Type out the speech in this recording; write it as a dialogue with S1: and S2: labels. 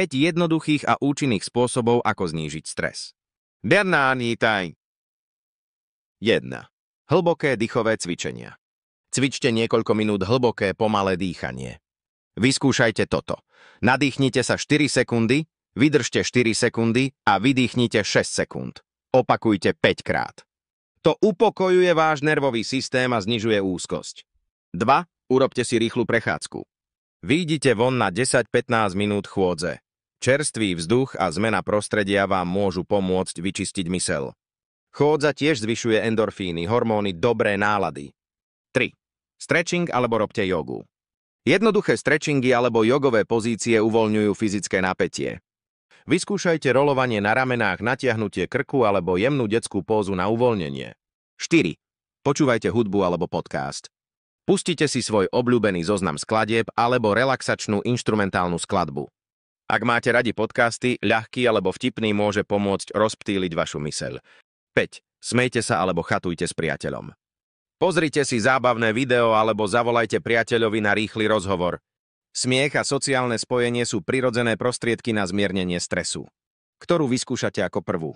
S1: 5 jednoduchých a účinných spôsobov, ako znížiť stres. 1. Hlboké dýchové cvičenia. Cvičte niekoľko minút hlboké, pomalé dýchanie. Vyskúšajte toto. Nadýchnite sa 4 sekundy, vydržte 4 sekundy a vydýchnite 6 sekúnd. Opakujte 5 krát. To upokojuje váš nervový systém a znižuje úzkosť. 2. Urobte si rýchlu prechádzku. Vyjdite von na 10-15 minút chôdze. Čerstvý vzduch a zmena prostredia vám môžu pomôcť vyčistiť myseľ. Chôdza tiež zvyšuje endorfíny, hormóny dobrej nálady. 3. Stretching alebo robte jogu. Jednoduché stretchingy alebo jogové pozície uvoľňujú fyzické napätie. Vyskúšajte rolovanie na ramenách, natiahnutie krku alebo jemnú detskú pózu na uvoľnenie. 4. Počúvajte hudbu alebo podcast. Pustite si svoj obľúbený zoznam skladieb alebo relaxačnú inštrumentálnu skladbu. Ak máte radi podcasty, ľahký alebo vtipný môže pomôcť rozptýliť vašu myseľ. 5. Smejte sa alebo chatujte s priateľom. Pozrite si zábavné video alebo zavolajte priateľovi na rýchly rozhovor. Smiech a sociálne spojenie sú prirodzené prostriedky na zmiernenie stresu. Ktorú vyskúšate ako prvú?